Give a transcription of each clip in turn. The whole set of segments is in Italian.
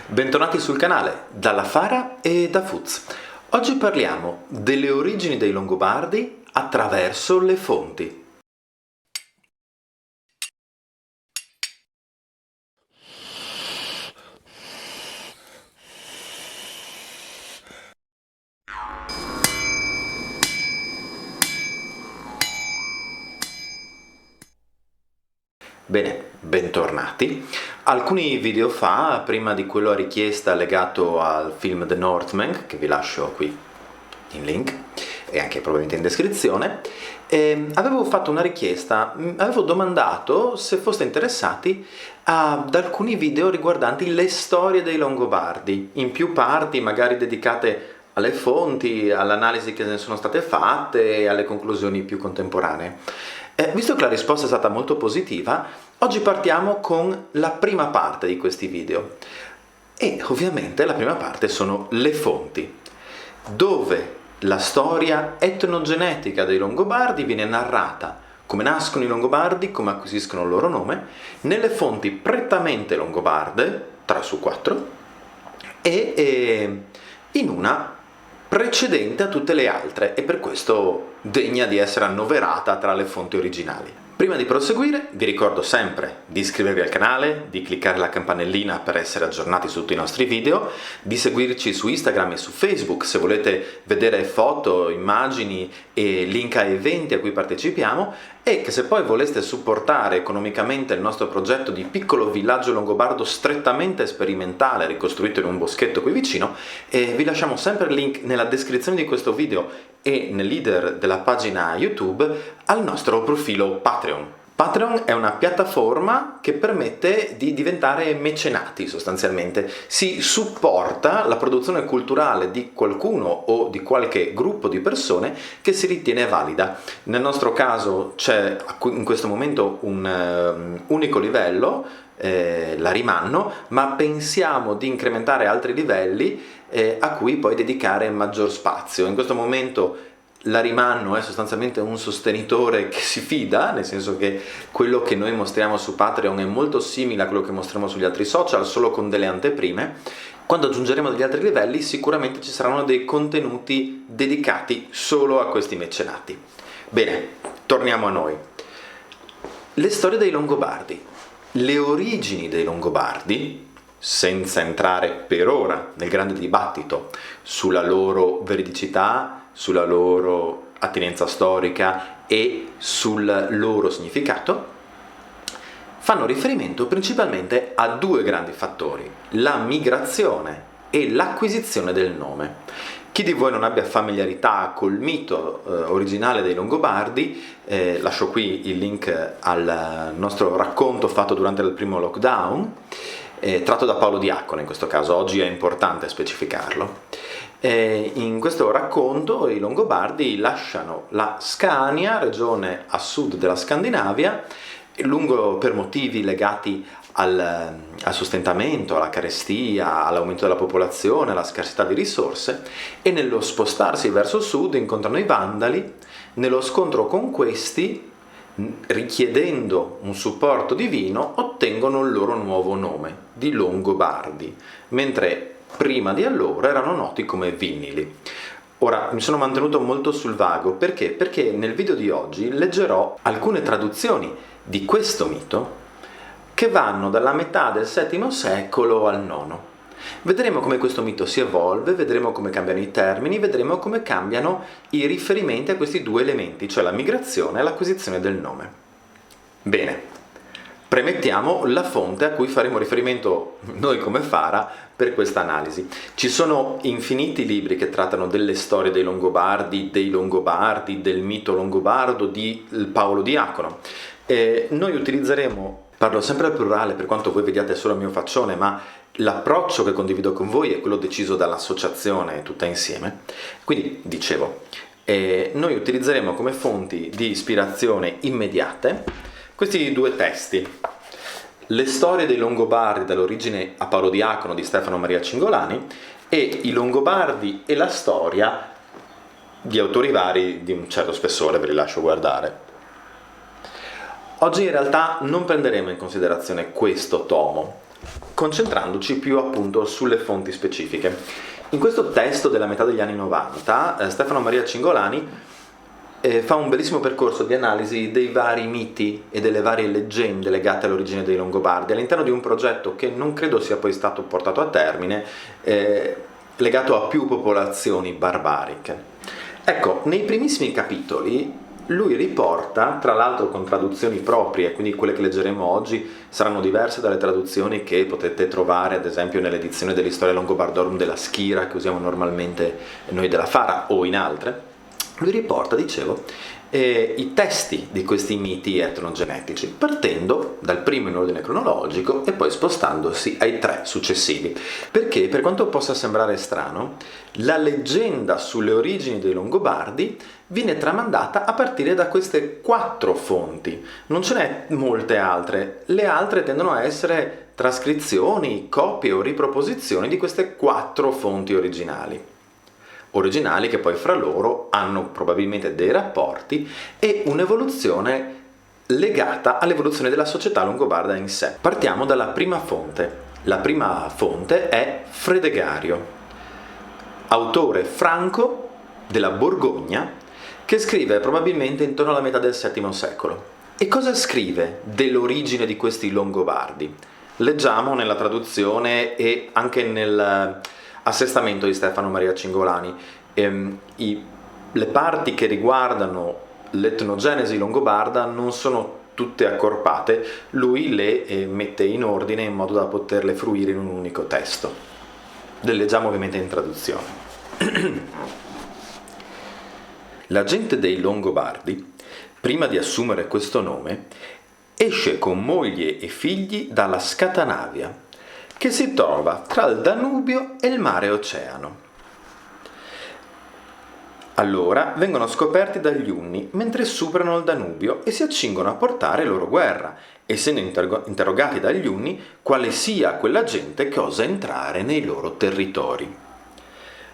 Bentornati sul canale, dalla Fara e da Fuz. Oggi parliamo delle origini dei Longobardi attraverso le fonti. Bene, bentornati. Alcuni video fa, prima di quello a richiesta legato al film The Northman, che vi lascio qui in link e anche probabilmente in descrizione, avevo fatto una richiesta, avevo domandato se foste interessati ad alcuni video riguardanti le storie dei Longobardi, in più parti, magari dedicate alle fonti, all'analisi che ne sono state fatte e alle conclusioni più contemporanee. Visto che la risposta è stata molto positiva, oggi partiamo con la prima parte di questi video. E ovviamente la prima parte sono le fonti, dove la storia etnogenetica dei Longobardi viene narrata, come nascono i Longobardi, come acquisiscono il loro nome, nelle fonti prettamente longobarde, 3 su 4, e in una precedente a tutte le altre e per questo degna di essere annoverata tra le fonti originali. Prima di proseguire vi ricordo sempre di iscrivervi al canale, di cliccare la campanellina per essere aggiornati su tutti i nostri video, di seguirci su Instagram e su Facebook se volete vedere foto, immagini e link a eventi a cui partecipiamo, e che se poi voleste supportare economicamente il nostro progetto di piccolo villaggio longobardo strettamente sperimentale ricostruito in un boschetto qui vicino, vi lasciamo sempre il link nella descrizione di questo video e nell'header della pagina YouTube al nostro profilo Patreon. Patreon è una piattaforma che permette di diventare mecenati sostanzialmente. Si supporta la produzione culturale di qualcuno o di qualche gruppo di persone che si ritiene valida. Nel nostro caso c'è in questo momento un unico livello, la Rimanno, ma pensiamo di incrementare altri livelli a cui poi dedicare maggior spazio. In questo momento la Rimanno è sostanzialmente un sostenitore che si fida, nel senso che quello che noi mostriamo su Patreon è molto simile a quello che mostriamo sugli altri social, solo con delle anteprime. Quando aggiungeremo degli altri livelli sicuramente ci saranno dei contenuti dedicati solo a questi mecenati. Bene, torniamo a noi. Le storie dei Longobardi. Le origini dei Longobardi, senza entrare per ora nel grande dibattito sulla loro veridicità, sulla loro attinenza storica e sul loro significato, fanno riferimento principalmente a due grandi fattori: la migrazione e l'acquisizione del nome. Chi di voi non abbia familiarità col mito originale dei Longobardi, lascio qui il link al nostro racconto fatto durante il primo lockdown, tratto da Paolo Diacono in questo caso, oggi è importante specificarlo. In questo racconto i Longobardi lasciano la Scania, regione a sud della Scandinavia, per motivi legati al sostentamento, alla carestia, all'aumento della popolazione, alla scarsità di risorse, e nello spostarsi verso sud incontrano i Vandali. Nello scontro con questi, richiedendo un supporto divino, ottengono il loro nuovo nome di Longobardi, mentre prima di allora erano noti come Vinnili. Ora, mi sono mantenuto molto sul vago, perché? Perché nel video di oggi leggerò alcune traduzioni di questo mito che vanno dalla metà del VII secolo al IX. Vedremo come questo mito si evolve, vedremo come cambiano i termini, vedremo come cambiano i riferimenti a questi due elementi, cioè la migrazione e l'acquisizione del nome. Bene, premettiamo la fonte a cui faremo riferimento noi come Fara per questa analisi. Ci sono infiniti libri che trattano delle storie dei Longobardi, del mito longobardo di Paolo Diacono. Noi utilizzeremo, parlo sempre al plurale per quanto voi vediate solo il mio faccione, ma l'approccio che condivido con voi è quello deciso dall'associazione tutta insieme. Quindi, dicevo, noi utilizzeremo come fonti di ispirazione immediate questi due testi: Le storie dei Longobardi dall'origine a Paolo Diacono di Stefano Maria Cingolani e I Longobardi e la storia di autori vari di un certo spessore, ve li lascio guardare. Oggi in realtà non prenderemo in considerazione questo tomo, concentrandoci più appunto sulle fonti specifiche. In questo testo della metà degli anni 90, Stefano Maria Cingolani fa un bellissimo percorso di analisi dei vari miti e delle varie leggende legate all'origine dei Longobardi, all'interno di un progetto che non credo sia poi stato portato a termine, legato a più popolazioni barbariche. Ecco, nei primissimi capitoli lui riporta, tra l'altro con traduzioni proprie, quindi quelle che leggeremo oggi saranno diverse dalle traduzioni che potete trovare ad esempio nell'edizione dell'Historia Longobardorum della Schira, che usiamo normalmente noi della Fara, o in altre. Lui riporta, dicevo, i testi di questi miti etnogenetici, partendo dal primo in ordine cronologico e poi spostandosi ai 3 successivi. Perché, per quanto possa sembrare strano, la leggenda sulle origini dei Longobardi viene tramandata a partire da queste 4 fonti. Non ce n'è molte altre. Le altre tendono a essere trascrizioni, copie o riproposizioni di queste 4 fonti originali che poi fra loro hanno probabilmente dei rapporti e un'evoluzione legata all'evoluzione della società longobarda in sé. Partiamo dalla prima fonte. La prima fonte è Fredegario, autore franco della Borgogna, che scrive probabilmente intorno alla metà del VII secolo. E cosa scrive dell'origine di questi Longobardi? Leggiamo nella traduzione e anche nel assestamento di Stefano Maria Cingolani. Le parti che riguardano l'etnogenesi longobarda non sono tutte accorpate, lui le mette in ordine in modo da poterle fruire in un unico testo. Le leggiamo ovviamente in traduzione. La gente dei Longobardi, prima di assumere questo nome, esce con moglie e figli dalla Scatanavia, che si trova tra il Danubio e il mare Oceano. Allora vengono scoperti dagli Unni mentre superano il Danubio e si accingono a portare loro guerra, essendo interrogati dagli Unni quale sia quella gente che osa entrare nei loro territori.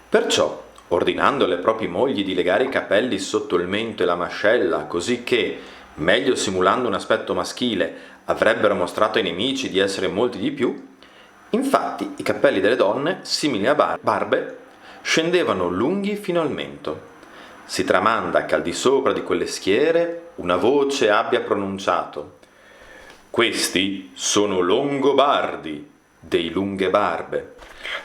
Perciò, ordinando alle proprie mogli di legare i capelli sotto il mento e la mascella, così che, meglio simulando un aspetto maschile, avrebbero mostrato ai nemici di essere molti di più, infatti i capelli delle donne, simili a barbe, scendevano lunghi fino al mento. Si tramanda che al di sopra di quelle schiere una voce abbia pronunciato: «Questi sono Longobardi, dei lunghe barbe»,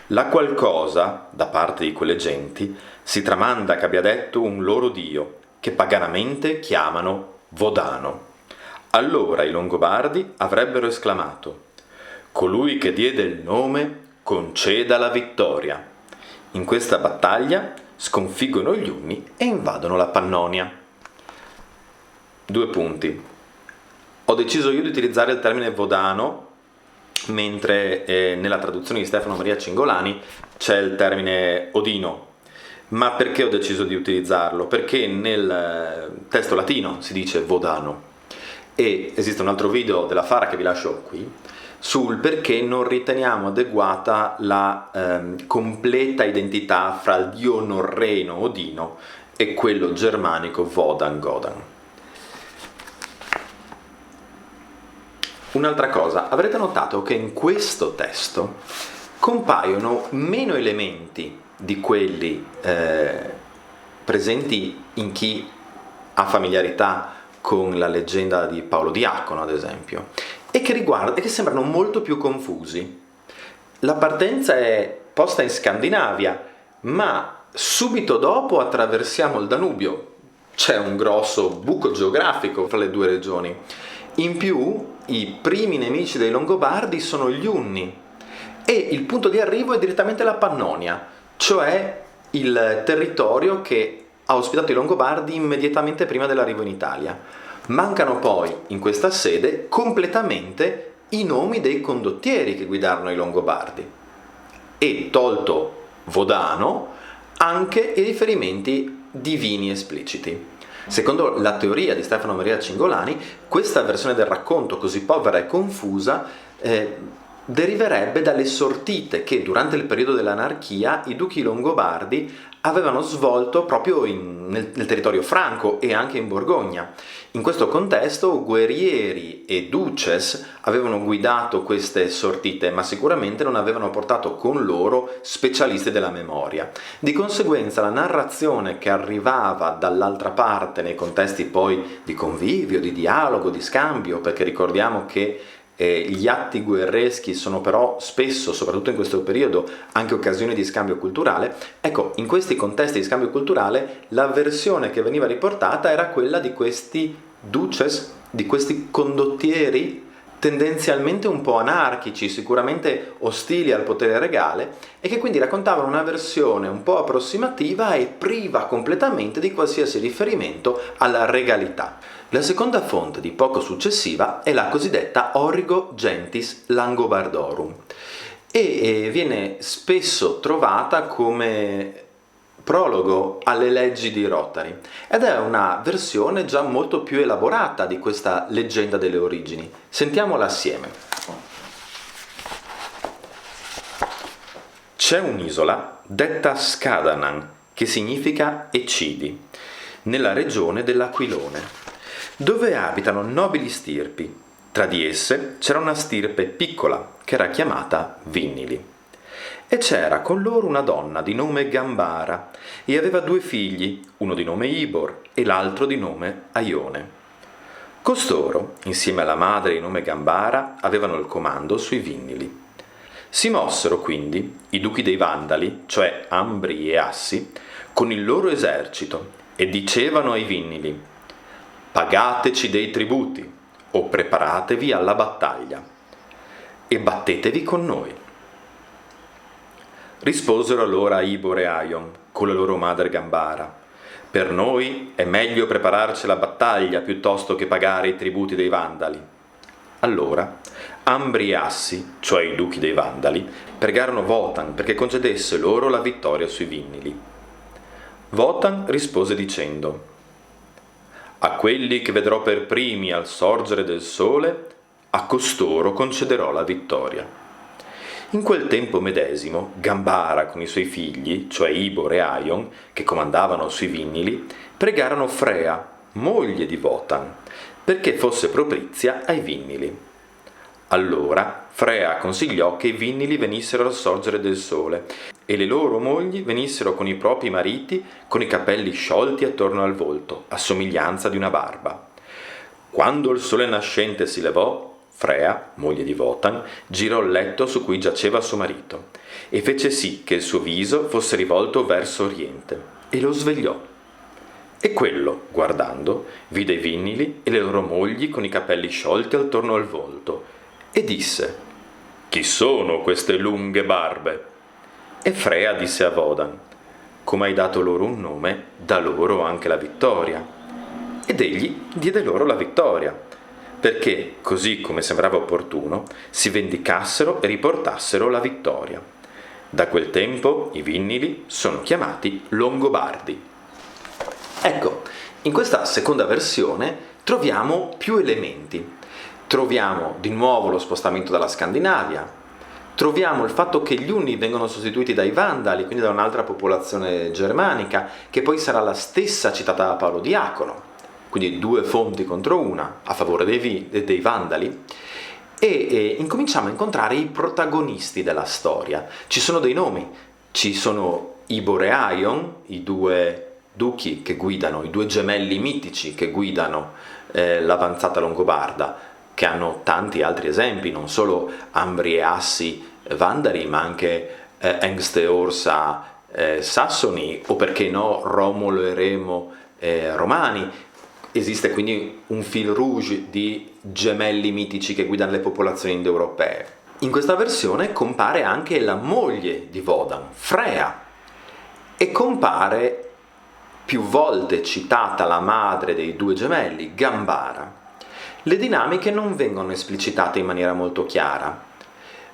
la qual cosa, da parte di quelle genti, si tramanda che abbia detto un loro dio, che paganamente chiamano Vodano. Allora i Longobardi avrebbero esclamato: «Colui che diede il nome conceda la vittoria». In questa battaglia sconfiggono gli Unni e invadono la Pannonia. 2 punti. Ho deciso io di utilizzare il termine Vodano, mentre nella traduzione di Stefano Maria Cingolani c'è il termine Odino. Ma perché ho deciso di utilizzarlo? Perché nel testo latino si dice Vodano. E esiste un altro video della Fara che vi lascio qui, sul perché non riteniamo adeguata la completa identità fra il dio norreno Odino e quello germanico Wodan Godan. Un'altra cosa, avrete notato che in questo testo compaiono meno elementi di quelli presenti in chi ha familiarità con la leggenda di Paolo Diacono, ad esempio, e che sembrano molto più confusi. La partenza è posta in Scandinavia, ma subito dopo attraversiamo il Danubio. C'è un grosso buco geografico fra le 2 regioni. In più, i primi nemici dei Longobardi sono gli Unni e il punto di arrivo è direttamente la Pannonia, cioè il territorio che ha ospitato i Longobardi immediatamente prima dell'arrivo in Italia. Mancano poi in questa sede completamente i nomi dei condottieri che guidarono i Longobardi e, tolto Vodano, anche i riferimenti divini espliciti. Secondo la teoria di Stefano Maria Cingolani, questa versione del racconto così povera e confusa deriverebbe dalle sortite che durante il periodo dell'anarchia i duchi longobardi avevano svolto proprio nel territorio franco e anche in Borgogna. In questo contesto guerrieri e duces avevano guidato queste sortite, ma sicuramente non avevano portato con loro specialisti della memoria. Di conseguenza la narrazione che arrivava dall'altra parte nei contesti poi di convivio, di dialogo, di scambio, perché ricordiamo che gli atti guerreschi sono però spesso, soprattutto in questo periodo, anche occasioni di scambio culturale. Ecco, in questi contesti di scambio culturale la versione che veniva riportata era quella di questi duces, di questi condottieri tendenzialmente un po' anarchici, sicuramente ostili al potere regale, e che quindi raccontavano una versione un po' approssimativa e priva completamente di qualsiasi riferimento alla regalità. La seconda fonte, di poco successiva, è la cosiddetta Origo Gentis Langobardorum e viene spesso trovata come prologo alle leggi di Rotary ed è una versione già molto più elaborata di questa leggenda delle origini. Sentiamola assieme. C'è un'isola detta Scadanan, che significa Ecidi, nella regione dell'Aquilone, dove abitano nobili stirpi. Tra di esse c'era una stirpe piccola che era chiamata Vinnili. E c'era con loro una donna di nome Gambara e aveva 2 figli, uno di nome Ibor e l'altro di nome Aione. Costoro, insieme alla madre di nome Gambara, avevano il comando sui Vinnili. Si mossero quindi i duchi dei Vandali, cioè Ambri e Assi, con il loro esercito e dicevano ai Vinnili: pagateci dei tributi o preparatevi alla battaglia e battetevi con noi. Risposero allora Ibor e Aion con la loro madre Gambara: per noi è meglio prepararci alla battaglia piuttosto che pagare i tributi dei Vandali. Allora Ambri e Assi, cioè i duchi dei Vandali, pregarono Wotan perché concedesse loro la vittoria sui Vinnili. Wotan rispose dicendo: a quelli che vedrò per primi al sorgere del sole, a costoro concederò la vittoria. In quel tempo medesimo, Gambara con i suoi figli, cioè Ibor e Aion, che comandavano sui Vinnili, pregarono Freya, moglie di Wotan, perché fosse propizia ai Vinnili. Allora Freya consigliò che i Vinnili venissero al sorgere del sole e le loro mogli venissero con i propri mariti con i capelli sciolti attorno al volto, a somiglianza di una barba. Quando il sole nascente si levò, Freya, moglie di Wotan, girò il letto su cui giaceva suo marito e fece sì che il suo viso fosse rivolto verso oriente e lo svegliò. E quello, guardando, vide i Vinnili e le loro mogli con i capelli sciolti attorno al volto e disse: chi sono queste lunghe barbe? E Freya disse a Wodan: come hai dato loro un nome, da loro anche la vittoria. Ed egli diede loro la vittoria, perché, così come sembrava opportuno, si vendicassero e riportassero la vittoria. Da quel tempo i Vinnili sono chiamati Longobardi. Ecco, in questa seconda versione troviamo più elementi. Troviamo di nuovo lo spostamento dalla Scandinavia, troviamo il fatto che gli Unni vengono sostituiti dai Vandali, quindi da un'altra popolazione germanica, che poi sarà la stessa citata da Paolo Diacono, quindi 2 fonti contro una, a favore dei Vandali, e incominciamo a incontrare i protagonisti della storia. Ci sono dei nomi, ci sono Ibor e Aion, i 2 duchi che guidano, i 2 gemelli mitici che guidano l'avanzata longobarda, che hanno tanti altri esempi, non solo Ambri e Assi Vandali, ma anche Hengst e Orsa sassoni, o perché no Romolo e Remo romani. Esiste quindi un fil rouge di gemelli mitici che guidano le popolazioni indoeuropee. In questa versione compare anche la moglie di Wodan, Freya, e compare più volte citata la madre dei 2 gemelli, Gambara. Le dinamiche non vengono esplicitate in maniera molto chiara,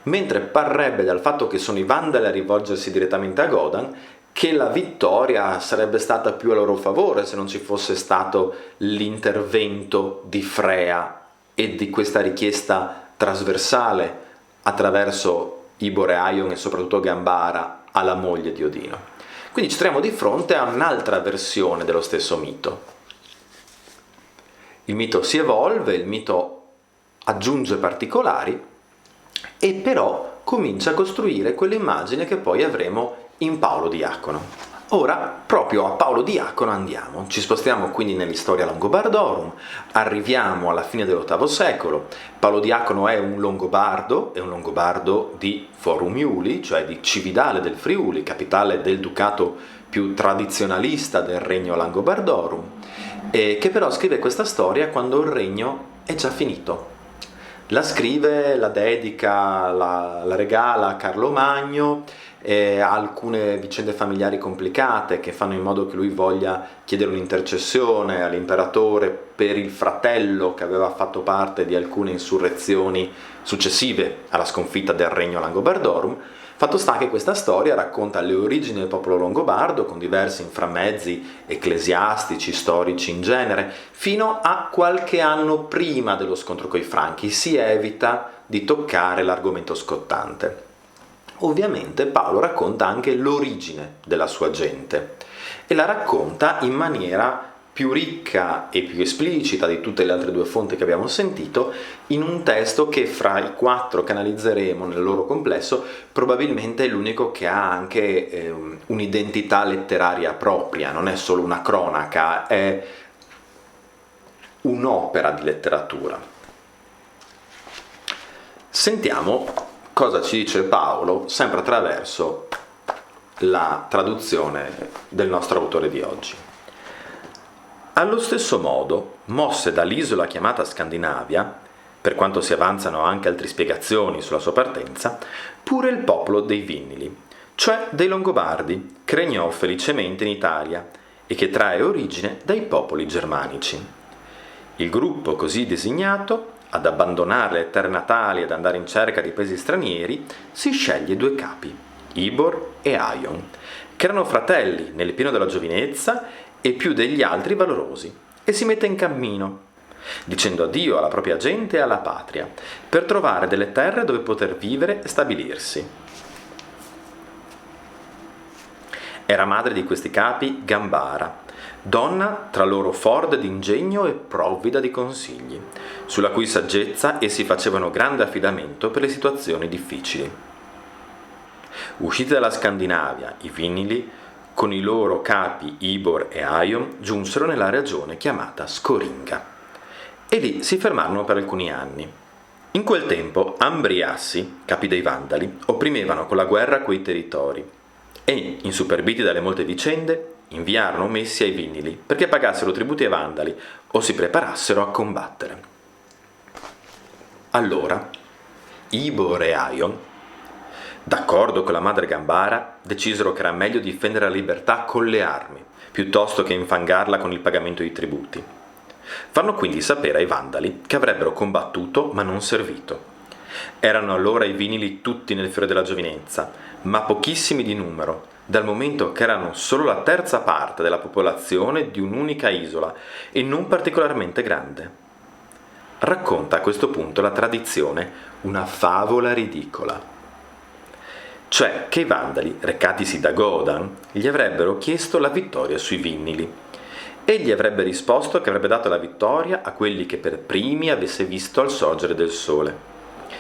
mentre parrebbe dal fatto che sono i Vandali a rivolgersi direttamente a Wodan che la vittoria sarebbe stata più a loro favore se non ci fosse stato l'intervento di Freya e di questa richiesta trasversale attraverso Ibor e Aion e soprattutto Gambara alla moglie di Odino. Quindi ci troviamo di fronte a un'altra versione dello stesso mito. Il mito si evolve, il mito aggiunge particolari e però comincia a costruire quell'immagine che poi avremo in Paolo Diacono. Ora, proprio a Paolo Diacono andiamo, ci spostiamo quindi nell'Historia Longobardorum, arriviamo alla fine dell'VIII secolo. Paolo Diacono è un longobardo di Forum Iuli, cioè di Cividale del Friuli, capitale del ducato più tradizionalista del regno Langobardorum, e che però scrive questa storia quando il regno è già finito. La scrive, la dedica, la regala a Carlo Magno, ha alcune vicende familiari complicate che fanno in modo che lui voglia chiedere un'intercessione all'imperatore per il fratello che aveva fatto parte di alcune insurrezioni successive alla sconfitta del regno Langobardorum. Fatto sta che questa storia racconta le origini del popolo longobardo con diversi inframmezzi ecclesiastici, storici in genere, fino a qualche anno prima dello scontro coi Franchi. Si evita di toccare l'argomento scottante. Ovviamente Paolo racconta anche l'origine della sua gente e la racconta in maniera più ricca e più esplicita di tutte le altre due fonti che abbiamo sentito, in un testo che fra i 4 che analizzeremo nel loro complesso probabilmente è l'unico che ha anche un'identità letteraria propria, non è solo una cronaca, è un'opera di letteratura. Sentiamo cosa ci dice Paolo, sempre attraverso la traduzione del nostro autore di oggi. Allo stesso modo, mosse dall'isola chiamata Scandinavia, per quanto si avanzano anche altre spiegazioni sulla sua partenza, pure il popolo dei Vinnili, cioè dei Longobardi, che regnò felicemente in Italia e che trae origine dai popoli germanici. Il gruppo così designato, ad abbandonare le terre natali ed andare in cerca di paesi stranieri, si sceglie 2 capi, Ibor e Aion, che erano fratelli nel pieno della giovinezza e più degli altri valorosi, e si mette in cammino, dicendo addio alla propria gente e alla patria, per trovare delle terre dove poter vivere e stabilirsi. Era madre di questi capi Gambara, donna tra loro forte d'ingegno e provvida di consigli, sulla cui saggezza essi facevano grande affidamento per le situazioni difficili. Usciti dalla Scandinavia, i Vinnili, con i loro capi Ibor e Aion, giunsero nella regione chiamata Scoringa, e lì si fermarono per alcuni anni. In quel tempo Ambri e Assi, capi dei Vandali, opprimevano con la guerra quei territori, e, insuperbiti dalle molte vicende, inviarono messi ai Vinnili perché pagassero tributi ai Vandali o si preparassero a combattere. Allora, Ibor e Aion, d'accordo con la madre Gambara, decisero che era meglio difendere la libertà con le armi, piuttosto che infangarla con il pagamento di tributi. Fanno quindi sapere ai Vandali che avrebbero combattuto ma non servito. Erano allora i Vinnili tutti nel fiore della giovinezza, ma pochissimi di numero, dal momento che erano solo la terza parte della popolazione di un'unica isola e non particolarmente grande. Racconta a questo punto la tradizione una favola ridicola. Cioè che i Vandali, recatisi da Godan, gli avrebbero chiesto la vittoria sui Vinnili. Egli avrebbe risposto che avrebbe dato la vittoria a quelli che per primi avesse visto al sorgere del sole.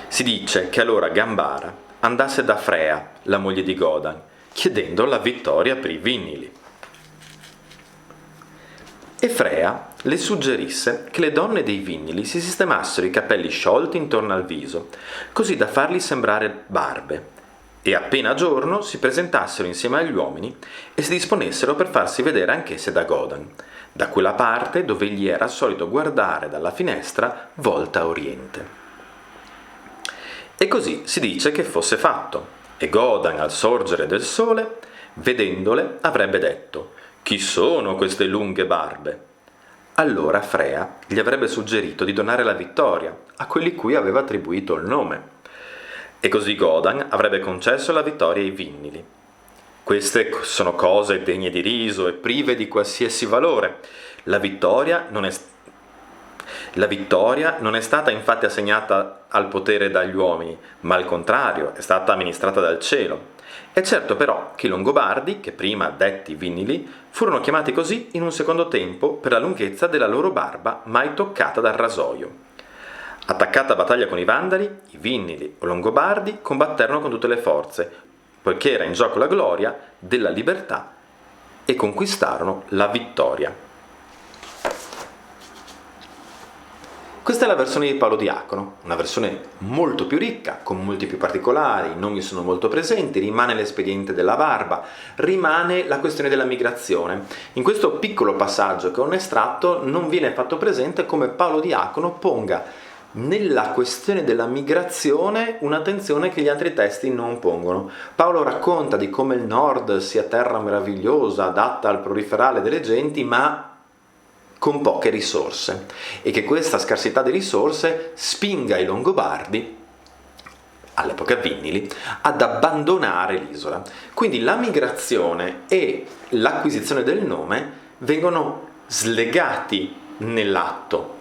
Si dice che allora Gambara andasse da Frea, la moglie di Godan, chiedendo la vittoria per i Vinnili. E Frea le suggerisse che le donne dei Vinnili si sistemassero i capelli sciolti intorno al viso, così da farli sembrare barbe, e appena giorno si presentassero insieme agli uomini e si disponessero per farsi vedere anch'esse da Godan, da quella parte dove egli era solito guardare dalla finestra volta a oriente. E così si dice che fosse fatto, e Godan al sorgere del sole, vedendole, avrebbe detto: «Chi sono queste lunghe barbe?» Allora Frea gli avrebbe suggerito di donare la vittoria a quelli cui aveva attribuito il nome. E così Godan avrebbe concesso la vittoria ai Vinnili. Queste sono cose degne di riso e prive di qualsiasi valore. La vittoria non è La vittoria non è stata infatti assegnata al potere dagli uomini, ma al contrario è stata amministrata dal cielo. È certo però che i Longobardi, che prima detti Vinnili, furono chiamati così in un secondo tempo per la lunghezza della loro barba mai toccata dal rasoio. Attaccata a battaglia con i Vandali, i Vinnili o Longobardi combatterono con tutte le forze, poiché era in gioco la gloria della libertà, e conquistarono la vittoria. Questa è la versione di Paolo Diacono, una versione molto più ricca, con molti più particolari, i nomi sono molto presenti, rimane l'espediente della barba, rimane la questione della migrazione. In questo piccolo passaggio che ho estratto non viene fatto presente come Paolo Diacono ponga nella questione della migrazione un'attenzione che gli altri testi non pongono. Paolo racconta di come il nord sia terra meravigliosa, adatta al proliferare delle genti, ma con poche risorse, e che questa scarsità di risorse spinga i Longobardi, all'epoca Vinnili, ad abbandonare l'isola. Quindi la migrazione e l'acquisizione del nome vengono slegati nell'atto.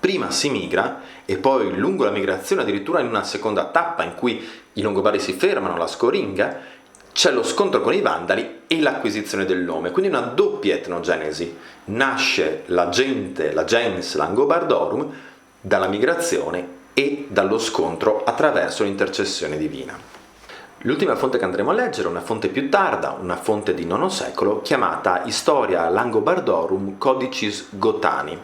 Prima si migra e poi lungo la migrazione, addirittura in una seconda tappa in cui i Longobardi si fermano alla Scoringa, c'è lo scontro con i Vandali e l'acquisizione del nome, quindi una doppia etnogenesi. Nasce la gens Langobardorum dalla migrazione e dallo scontro attraverso l'intercessione divina. L'ultima fonte che andremo a leggere è una fonte più tarda, una fonte di IX secolo, chiamata Historia Langobardorum Codicis Gotani.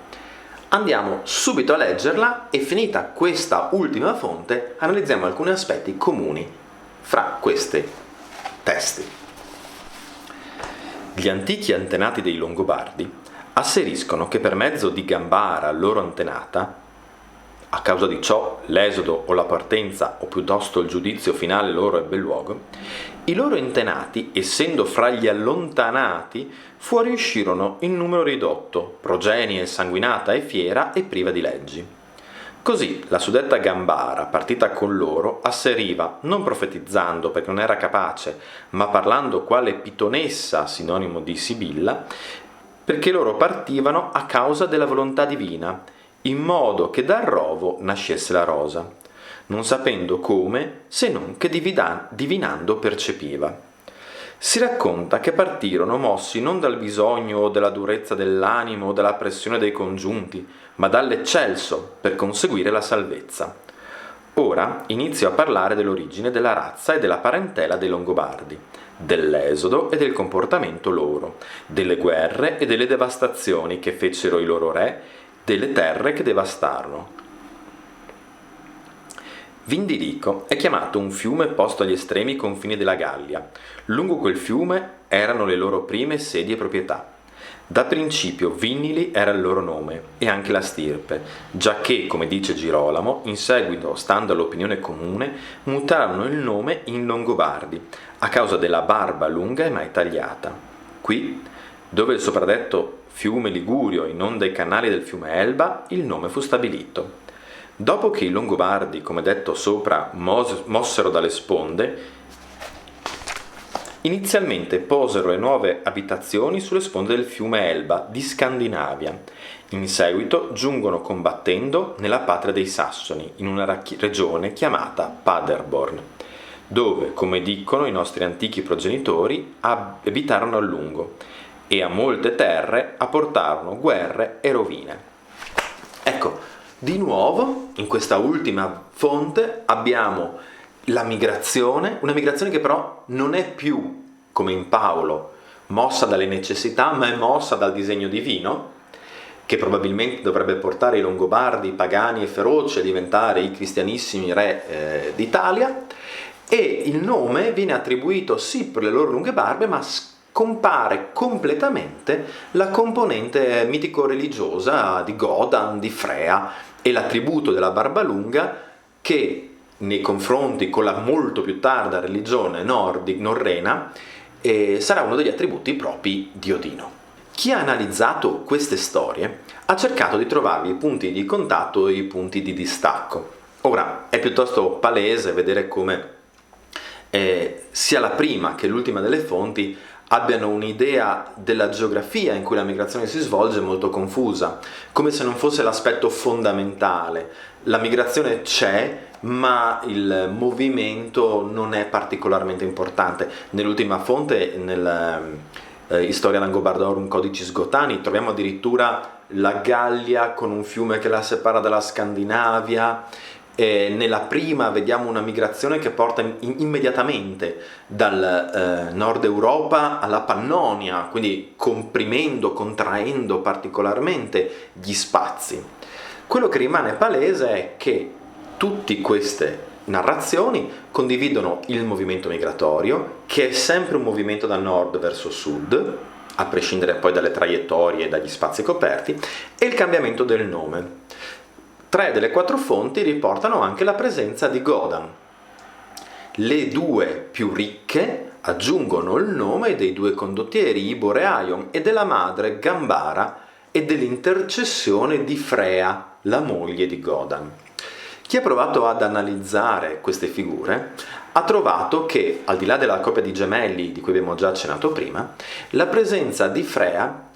Andiamo subito a leggerla e, finita questa ultima fonte, analizziamo alcuni aspetti comuni fra questi testi. Gli antichi antenati dei Longobardi asseriscono che per mezzo di Gambara, loro antenata, a causa di ciò l'esodo o la partenza, o piuttosto il giudizio finale loro ebbe luogo, i loro antenati, essendo fra gli allontanati, fuoriuscirono in numero ridotto, progenie sanguinata e fiera e priva di leggi. Così la suddetta Gambara, partita con loro, asseriva, non profetizzando perché non era capace, ma parlando quale pitonessa, sinonimo di Sibilla, perché loro partivano a causa della volontà divina, in modo che dal rovo nascesse la rosa, non sapendo come, se non che divinando percepiva. Si racconta che partirono mossi non dal bisogno o dalla durezza dell'animo o dalla pressione dei congiunti, ma dall'eccelso per conseguire la salvezza. Ora inizio a parlare dell'origine della razza e della parentela dei Longobardi, dell'esodo e del comportamento loro, delle guerre e delle devastazioni che fecero i loro re, delle terre che devastarono. Vindilico è chiamato un fiume posto agli estremi confini della Gallia. Lungo quel fiume erano le loro prime sedi e proprietà. Da principio Vinnili era il loro nome e anche la stirpe, giacché, come dice Girolamo, in seguito, stando all'opinione comune, mutarono il nome in Longobardi, a causa della barba lunga e mai tagliata. Qui, dove il sopradetto fiume Ligurio inonda i canali del fiume Elba, il nome fu stabilito. Dopo che i Longobardi, come detto sopra, mossero dalle sponde, inizialmente posero le nuove abitazioni sulle sponde del fiume Elba di Scandinavia. In seguito giungono combattendo nella patria dei Sassoni, in una regione chiamata Paderborn, dove, come dicono i nostri antichi progenitori, abitarono a lungo e a molte terre apportarono guerre e rovine. Ecco, di nuovo, in questa ultima fonte abbiamo la migrazione, una migrazione che però non è più, come in Paolo, mossa dalle necessità, ma è mossa dal disegno divino, che probabilmente dovrebbe portare i Longobardi, pagani e feroci a diventare i cristianissimi re d'Italia, e il nome viene attribuito sì per le loro lunghe barbe, ma compare completamente la componente mitico-religiosa di Godan, di Frea, e l'attributo della barba lunga che nei confronti con la molto più tarda religione norrena sarà uno degli attributi propri di Odino. Chi ha analizzato queste storie ha cercato di trovarvi i punti di contatto e i punti di distacco. Ora, è piuttosto palese vedere come sia la prima che l'ultima delle fonti abbiano un'idea della geografia in cui la migrazione si svolge molto confusa, come se non fosse l'aspetto fondamentale. La migrazione c'è, ma il movimento non è particolarmente importante. Nell'ultima fonte, Historia Langobardorum Codicis Gothani, troviamo addirittura la Gallia con un fiume che la separa dalla Scandinavia. Nella prima vediamo una migrazione che porta immediatamente dal nord Europa alla Pannonia, quindi comprimendo, contraendo particolarmente gli spazi. Quello che rimane palese è che tutte queste narrazioni condividono il movimento migratorio, che è sempre un movimento da nord verso sud, a prescindere poi dalle traiettorie e dagli spazi coperti, e il cambiamento del nome. 3 delle 4 fonti riportano anche la presenza di Godan. Le 2 più ricche aggiungono il nome dei 2 condottieri Iboreaion e della madre Gambara e dell'intercessione di Frea, la moglie di Godan. Chi ha provato ad analizzare queste figure ha trovato che, al di là della coppia di gemelli di cui abbiamo già accennato prima, la presenza di Frea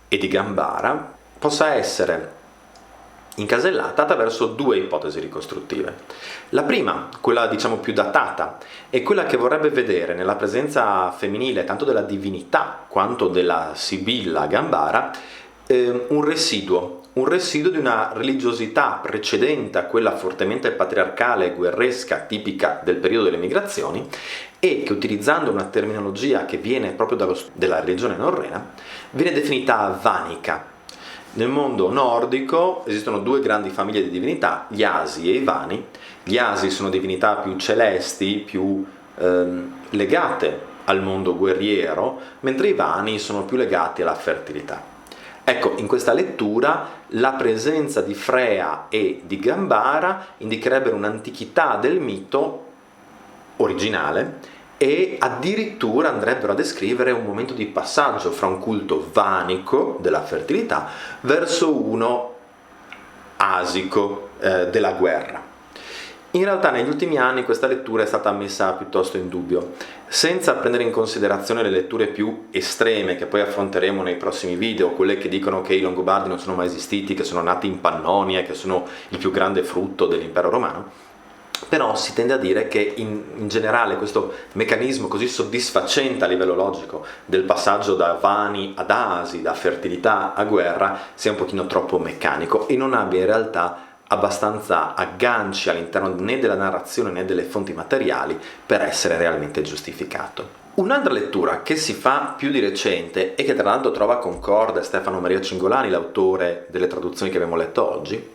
e di Gambara possa essere incasellata attraverso 2 ipotesi ricostruttive. La prima, quella diciamo più datata, è quella che vorrebbe vedere nella presenza femminile tanto della divinità quanto della sibilla Gambara un residuo di una religiosità precedente a quella fortemente patriarcale e guerresca tipica del periodo delle migrazioni, e che, utilizzando una terminologia che viene proprio dalla religione norrena, viene definita vanica. Nel mondo nordico esistono 2 grandi famiglie di divinità, gli Asi e i Vani. Gli Asi sono divinità più celesti, più legate al mondo guerriero, mentre i Vani sono più legati alla fertilità. Ecco, in questa lettura la presenza di Frea e di Gambara indicherebbero un'antichità del mito originale, e addirittura andrebbero a descrivere un momento di passaggio fra un culto vanico della fertilità verso uno asico della guerra. In realtà negli ultimi anni questa lettura è stata messa piuttosto in dubbio, senza prendere in considerazione le letture più estreme che poi affronteremo nei prossimi video, quelle che dicono che i Longobardi non sono mai esistiti, che sono nati in Pannonia e che sono il più grande frutto dell'impero romano. Però si tende a dire che in generale questo meccanismo così soddisfacente a livello logico del passaggio da Vani ad Asi, da fertilità a guerra, sia un pochino troppo meccanico e non abbia in realtà abbastanza agganci all'interno né della narrazione né delle fonti materiali per essere realmente giustificato. Un'altra lettura che si fa più di recente e che tra l'altro trova concorde Stefano Maria Cingolani, l'autore delle traduzioni che abbiamo letto oggi,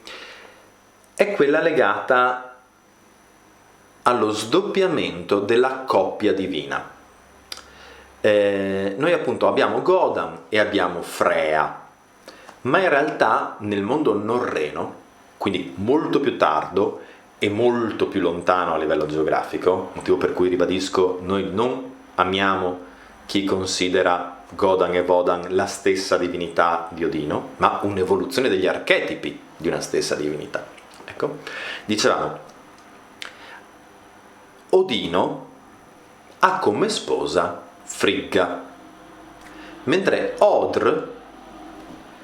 è quella legata allo sdoppiamento della coppia divina. Noi appunto abbiamo Godan e abbiamo Frea, ma in realtà nel mondo norreno, quindi molto più tardo e molto più lontano a livello geografico, motivo per cui ribadisco, noi non amiamo chi considera Godan e Wodan la stessa divinità di Odino, ma un'evoluzione degli archetipi di una stessa divinità. Ecco, dicevamo, Odino ha come sposa Frigga, mentre Odr,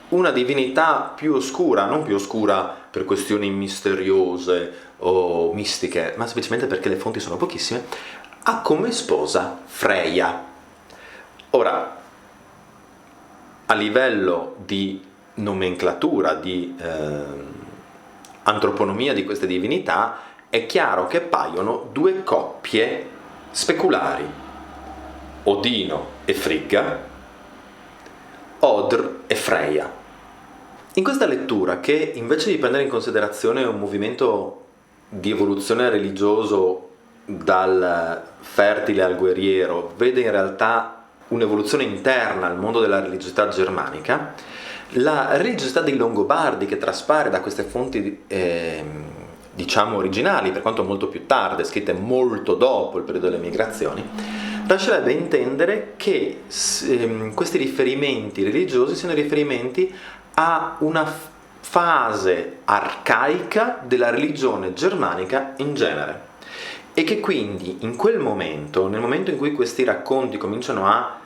una divinità più oscura, non più oscura per questioni misteriose o mistiche, ma semplicemente perché le fonti sono pochissime, ha come sposa Freya. Ora, a livello di nomenclatura, di antroponomia di queste divinità, è chiaro che paiono 2 coppie speculari, Odino e Frigga, Odr e Freya. In questa lettura, che invece di prendere in considerazione un movimento di evoluzione religioso dal fertile al guerriero, vede in realtà un'evoluzione interna al mondo della religiosità germanica, la religiosità dei Longobardi, che traspare da queste fonti diciamo originali, per quanto molto più tarde, scritte molto dopo il periodo delle migrazioni, lascerebbe intendere che questi riferimenti religiosi siano riferimenti a una fase arcaica della religione germanica in genere, e che quindi in quel momento, nel momento in cui questi racconti cominciano a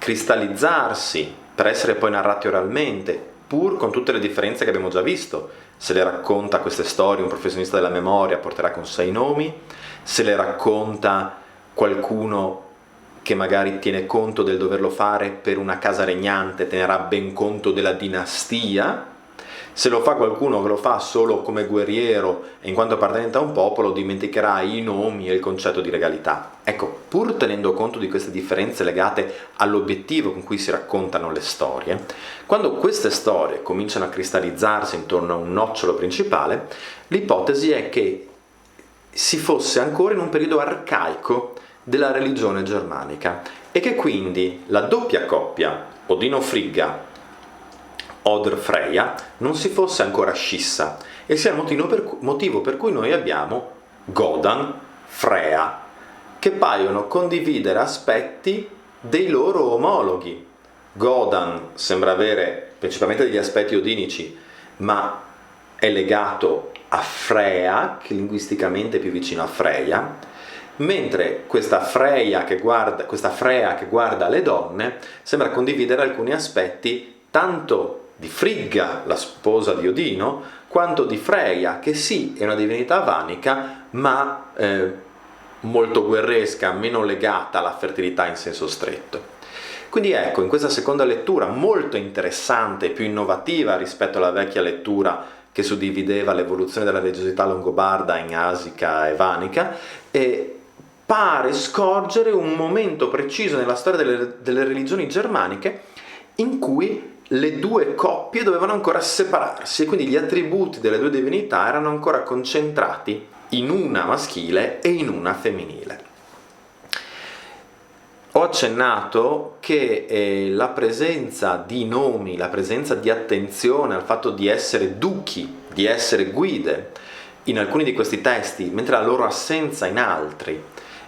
cristallizzarsi per essere poi narrati oralmente, pur con tutte le differenze che abbiamo già visto. Se le racconta queste storie un professionista della memoria porterà con sé i nomi, se le racconta qualcuno che magari tiene conto del doverlo fare per una casa regnante, tenerà ben conto della dinastia. Se lo fa qualcuno che lo fa solo come guerriero e in quanto appartenente a un popolo, dimenticherà i nomi e il concetto di regalità. Ecco, pur tenendo conto di queste differenze legate all'obiettivo con cui si raccontano le storie, quando queste storie cominciano a cristallizzarsi intorno a un nocciolo principale, l'ipotesi è che si fosse ancora in un periodo arcaico della religione germanica e che quindi la doppia coppia Odino-Frigga Odr-Freyja non si fosse ancora scissa e sia il motivo per cui noi abbiamo Godan, Freya, che paiono condividere aspetti dei loro omologhi. Godan sembra avere principalmente degli aspetti odinici, ma è legato a Freya, che linguisticamente è più vicino a Freya, mentre questa Freya che guarda le donne sembra condividere alcuni aspetti tanto di Frigga, la sposa di Odino, quanto di Freya, che sì, è una divinità vanica, ma molto guerresca, meno legata alla fertilità in senso stretto. Quindi ecco, in questa seconda lettura, molto interessante e più innovativa rispetto alla vecchia lettura che suddivideva l'evoluzione della religiosità longobarda in asica e vanica, pare scorgere un momento preciso nella storia delle religioni germaniche in cui le due coppie dovevano ancora separarsi e quindi gli attributi delle due divinità erano ancora concentrati in una maschile e in una femminile. Ho accennato che la presenza di nomi, la presenza di attenzione al fatto di essere duchi, di essere guide in alcuni di questi testi, mentre la loro assenza in altri,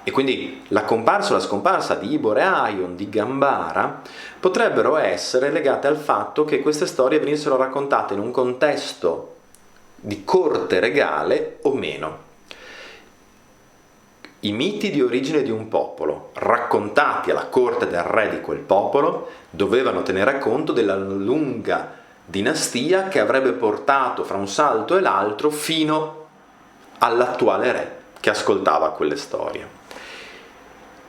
e quindi la comparsa o la scomparsa di Ibor e Aion, di Gambara, potrebbero essere legate al fatto che queste storie venissero raccontate in un contesto di corte regale o meno. I miti di origine di un popolo, raccontati alla corte del re di quel popolo, dovevano tenere conto della lunga dinastia che avrebbe portato fra un salto e l'altro fino all'attuale re che ascoltava quelle storie.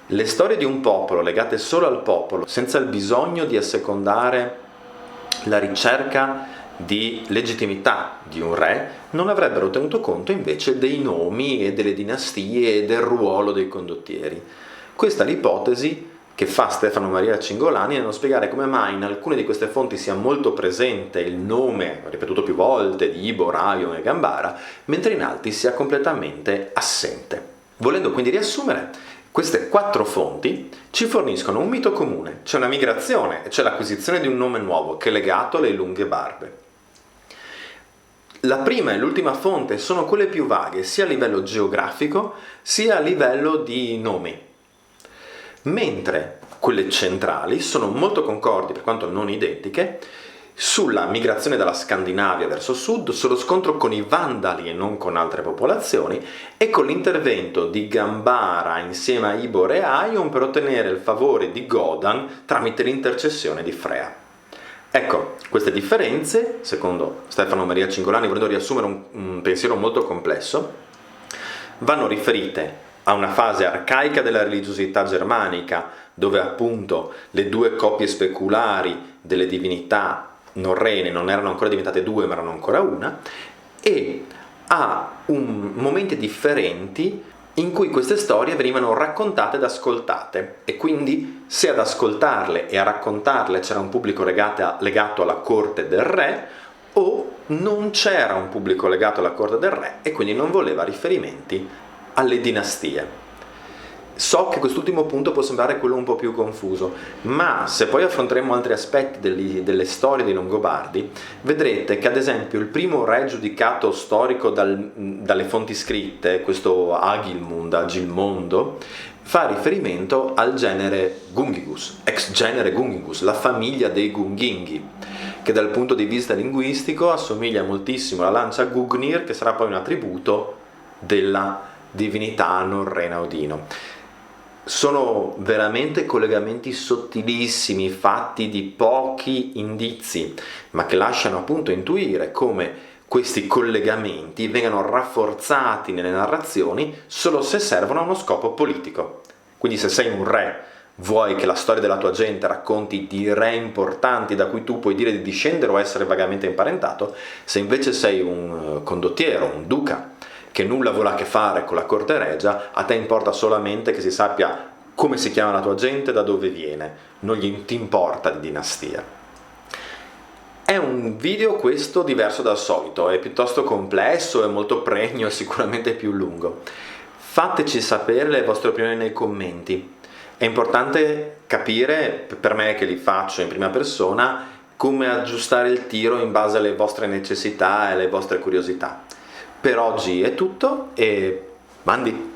Le storie di un popolo legate solo al popolo, senza il bisogno di assecondare la ricerca di legittimità di un re, non avrebbero tenuto conto invece dei nomi e delle dinastie e del ruolo dei condottieri. Questa è l'ipotesi che fa Stefano Maria Cingolani nello spiegare come mai in alcune di queste fonti sia molto presente il nome, ripetuto più volte, di Ibor, Aion e Gambara, mentre in altri sia completamente assente. Volendo quindi riassumere, queste 4 fonti ci forniscono un mito comune, c'è una migrazione e c'è l'acquisizione di un nome nuovo che è legato alle lunghe barbe. La prima e l'ultima fonte sono quelle più vaghe, sia a livello geografico sia a livello di nomi, mentre quelle centrali sono molto concordi, per quanto non identiche, sulla migrazione dalla Scandinavia verso sud, sullo scontro con i Vandali e non con altre popolazioni, e con l'intervento di Gambara insieme a Ibor e Aion per ottenere il favore di Godan tramite l'intercessione di Freya. Ecco, queste differenze, secondo Stefano Maria Cingolani, volendo riassumere un pensiero molto complesso, vanno riferite a una fase arcaica della religiosità germanica, dove appunto le due coppie speculari delle divinità norrene non erano ancora diventate due ma erano ancora una, e a momenti differenti in cui queste storie venivano raccontate ed ascoltate, e quindi se ad ascoltarle e a raccontarle c'era un pubblico legato alla corte del re, o non c'era un pubblico legato alla corte del re e quindi non voleva riferimenti alle dinastie. So che quest'ultimo punto può sembrare quello un po' più confuso, ma se poi affronteremo altri aspetti delle storie dei Longobardi, vedrete che ad esempio il primo re giudicato storico dalle fonti scritte, questo Agilmondo, fa riferimento al genere Gungingus, ex genere Gungingus, la famiglia dei Gunginghi, che dal punto di vista linguistico assomiglia moltissimo alla lancia Gungnir, che sarà poi un attributo della divinità norrena Odino. Sono veramente collegamenti sottilissimi, fatti di pochi indizi, ma che lasciano appunto intuire come questi collegamenti vengano rafforzati nelle narrazioni solo se servono a uno scopo politico. Quindi se sei un re, vuoi che la storia della tua gente racconti di re importanti da cui tu puoi dire di discendere o essere vagamente imparentato, se invece sei un condottiero, un duca, che nulla vuole a che fare con la corte regia, a te importa solamente che si sappia come si chiama la tua gente, da dove viene, non gli ti importa di dinastia. È un video questo diverso dal solito, è piuttosto complesso, è molto pregno e sicuramente più lungo. Fateci sapere le vostre opinioni nei commenti. È importante capire, per me che li faccio in prima persona, come aggiustare il tiro in base alle vostre necessità e alle vostre curiosità. Per oggi è tutto e bandi!